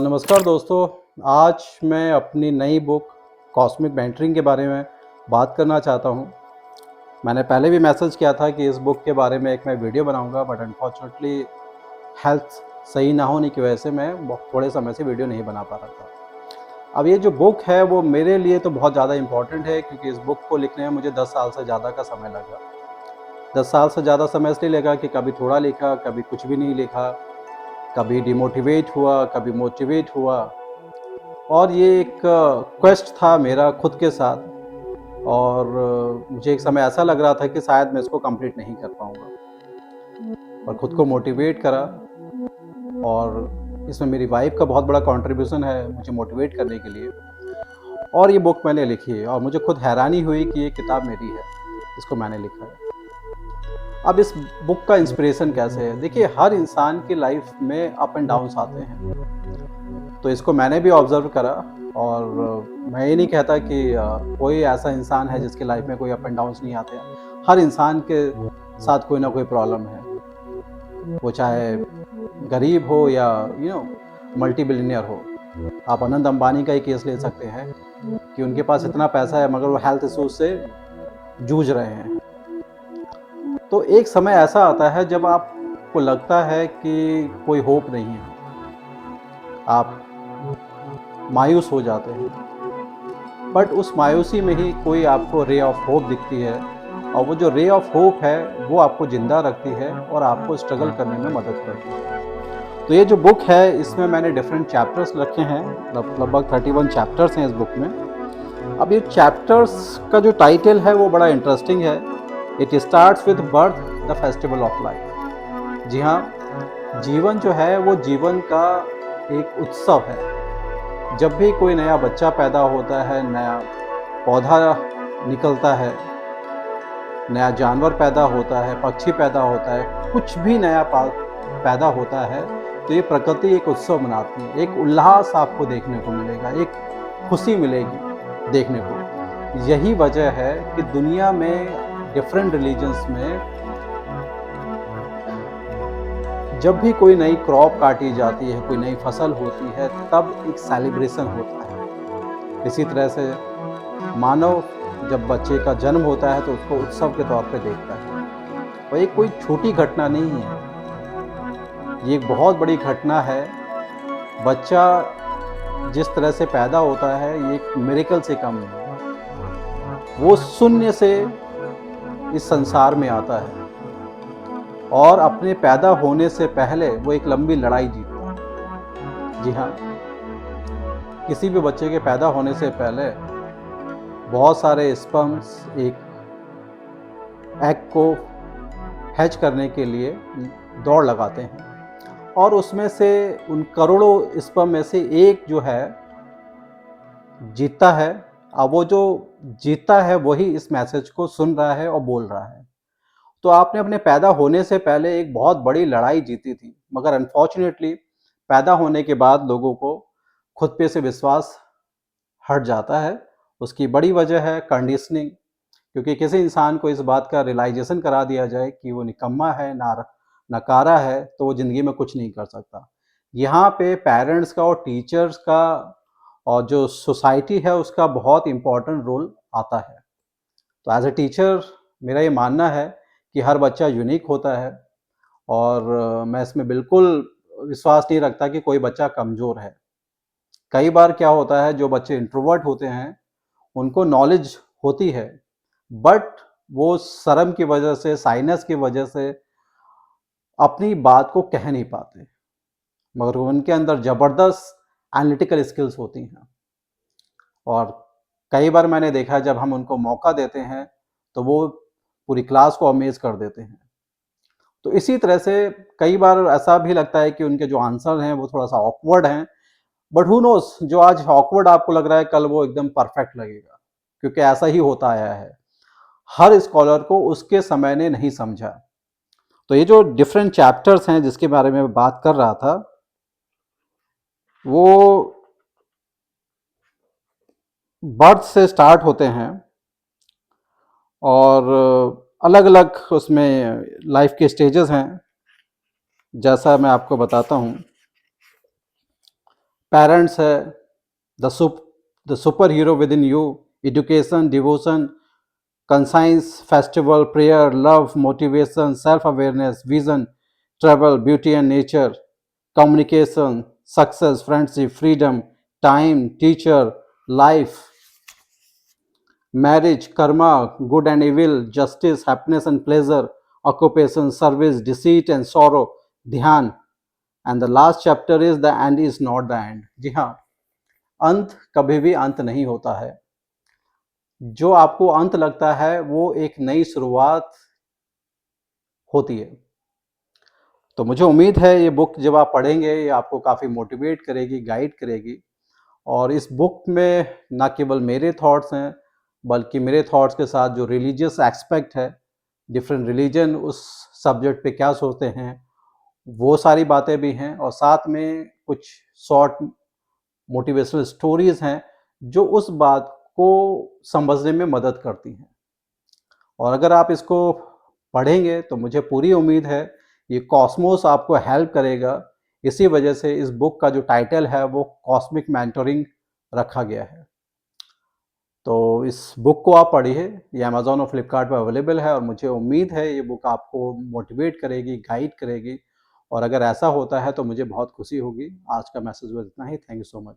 नमस्कार दोस्तों। आज मैं अपनी नई बुक कॉस्मिक मेंटरिंग के बारे में बात करना चाहता हूँ। मैंने पहले भी मैसेज किया था कि इस बुक के बारे में एक मैं वीडियो बनाऊँगा, बट अनफॉर्चुनेटली हेल्थ सही ना होने की वजह से मैं थोड़े समय से वीडियो नहीं बना पा रहा था। अब ये जो बुक है वो मेरे लिए तो बहुत ज़्यादा इम्पॉर्टेंट है, क्योंकि इस बुक को लिखने में मुझे 10 साल से ज़्यादा का समय लगा। 10 साल से ज़्यादा समय इसलिए लगा कि कभी थोड़ा लिखा, कभी कुछ भी नहीं लिखा, कभी डिमोटिवेट हुआ, कभी मोटिवेट हुआ। और ये एक क्वेस्ट था मेरा खुद के साथ, और मुझे एक समय ऐसा लग रहा था कि शायद मैं इसको कंप्लीट नहीं कर पाऊँगा। और खुद को मोटिवेट करा, और इसमें मेरी वाइफ़ का बहुत बड़ा कंट्रीब्यूशन है मुझे मोटिवेट करने के लिए। और ये बुक मैंने लिखी है, और मुझे खुद हैरानी हुई कि ये किताब मेरी है, इसको मैंने लिखा है। अब इस बुक का इंस्पिरेशन कैसे है? देखिए, हर इंसान की लाइफ में अप एंड डाउन्स आते हैं। तो इसको मैंने भी ऑब्ज़र्व करा, और मैं ये नहीं कहता कि कोई ऐसा इंसान है जिसकी लाइफ में कोई अप एंड डाउन्स नहीं आते हैं। हर इंसान के साथ कोई ना कोई प्रॉब्लम है, वो चाहे गरीब हो या मल्टी बिलियनियर हो। आप अनंत अंबानी का ही केस ले सकते हैं कि उनके पास इतना पैसा है, मगर वो हेल्थ इश्यूज से जूझ रहे हैं। तो एक समय ऐसा आता है जब आपको लगता है कि कोई होप नहीं है, आप मायूस हो जाते हैं। बट उस मायूसी में ही कोई आपको रे ऑफ होप दिखती है, और वो जो रे ऑफ होप है वो आपको ज़िंदा रखती है और आपको स्ट्रगल करने में मदद करती है। तो ये जो बुक है, इसमें मैंने डिफरेंट चैप्टर्स रखे हैं, लगभग 31 चैप्टर्स हैं इस बुक में। अब ये चैप्टर्स का जो टाइटल है वो बड़ा इंटरेस्टिंग है। It starts with birth the festival of life. जी हाँ, जीवन जो है वो जीवन का एक उत्सव है। जब भी कोई नया बच्चा पैदा होता है, नया पौधा निकलता है, नया जानवर पैदा होता है, पक्षी पैदा होता है, कुछ भी नया पैदा होता है, तो ये प्रकृति एक उत्सव मनाती है। एक उल्लास आपको देखने को मिलेगा, एक खुशी मिलेगी देखने को। यही वजह है कि दुनिया में डिफरेंट रिलीजन्स में जब भी कोई नई क्रॉप काटी जाती है, कोई नई फसल होती है, तब एक सेलिब्रेशन होता है। इसी तरह से मानव जब बच्चे का जन्म होता है तो उसको उत्सव के तौर पे देखता है। और ये कोई छोटी घटना नहीं है, ये एक बहुत बड़ी घटना है। बच्चा जिस तरह से पैदा होता है, ये एक मिरेकल से कम नहीं है। वो शून्य से इस संसार में आता है, और अपने पैदा होने से पहले वो एक लंबी लड़ाई जीतता है। जी हाँ, किसी भी बच्चे के पैदा होने से पहले बहुत सारे स्पर्म्स एक एग को हैच करने के लिए दौड़ लगाते हैं, और उसमें से उन करोड़ों स्पर्म में से एक जो है जीतता है। अब वो जो जीतता है वही इस मैसेज को सुन रहा है और बोल रहा है। तो आपने अपने पैदा होने से पहले एक बहुत बड़ी लड़ाई जीती थी, मगर अनफॉर्चुनेटली पैदा होने के बाद लोगों को खुद पे से विश्वास हट जाता है। उसकी बड़ी वजह है कंडीशनिंग, क्योंकि किसी इंसान को इस बात का रियलाइजेशन करा दिया जाए कि वो निकम्मा है, नकारा है, तो वो ज़िंदगी में कुछ नहीं कर सकता। यहाँ पे पेरेंट्स का और टीचर्स का और जो सोसाइटी है उसका बहुत इम्पोर्टेंट रोल आता है। तो एज ए टीचर मेरा ये मानना है कि हर बच्चा यूनिक होता है, और मैं इसमें बिल्कुल विश्वास नहीं रखता कि कोई बच्चा कमज़ोर है। कई बार क्या होता है, जो बच्चे इंट्रोवर्ट होते हैं उनको नॉलेज होती है, बट वो शर्म की वजह से, साइनेस की वजह से अपनी बात को कह नहीं पाते, मगर उनके अंदर ज़बरदस्त एनालिटिकल स्किल्स होती हैं। और कई बार मैंने देखा है, जब हम उनको मौका देते हैं तो वो पूरी क्लास को अमेज़ कर देते हैं। तो इसी तरह से कई बार ऐसा भी लगता है कि उनके जो आंसर हैं वो थोड़ा-सा ऑकवर्ड हैं, बट हू नोज़, जो आज ऑकवर्ड आपको लग रहा है कल वो एकदम परफेक्ट लगेगा, क्योंकि ऐसा ही होता आया है। हर स्कॉलर को उसके समय ने नहीं समझा। तो ये जो डिफरेंट चैप्टर्स हैं जिसके बारे में मैं बात कर रहा था, वो बर्थ से स्टार्ट होते हैं, और अलग-अलग उसमें लाइफ के स्टेजेस हैं। जैसा मैं आपको बताता हूँ, पेरेंट्स है, the super hero with in you, education, devotion, conscience, festival, prayer, love, motivation, self awareness, vision, travel, beauty and nature, communication, success, friendship, freedom, time, teacher, life, marriage, karma, good and evil, justice, happiness and pleasure, occupation, service, deceit and sorrow, ध्यान. And the last chapter is the end is not the end. जी हाँ, अंत कभी भी अंत नहीं होता है. जो आपको अंत लगता है वो एक नई शुरुआत होती है. तो मुझे उम्मीद है ये बुक जब आप पढ़ेंगे ये आपको काफ़ी मोटिवेट करेगी, गाइड करेगी. और इस बुक में ना केवल मेरे थॉट्स हैं, बल्कि मेरे थॉट्स के साथ जो रिलीजियस एस्पेक्ट है, डिफरेंट रिलीजन उस सब्जेक्ट पे क्या सोचते हैं, वो सारी बातें भी हैं. और साथ में कुछ शॉर्ट मोटिवेशनल स्टोरीज हैं जो उस बात को समझने में मदद करती हैं. और अगर आप इसको पढ़ेंगे तो मुझे पूरी उम्मीद है ये कॉस्मोस आपको हेल्प करेगा. इसी वजह से इस बुक का जो टाइटल है वो कॉस्मिक मेंटोरिंग रखा गया है. तो इस बुक को आप पढ़िए, ये अमेज़ॉन और फ्लिपकार्ट पर अवेलेबल है. और मुझे उम्मीद है ये बुक आपको मोटिवेट करेगी, गाइड करेगी. और अगर ऐसा होता है तो मुझे बहुत खुशी होगी. आज का मैसेज बस इतना ही. Thank you so much.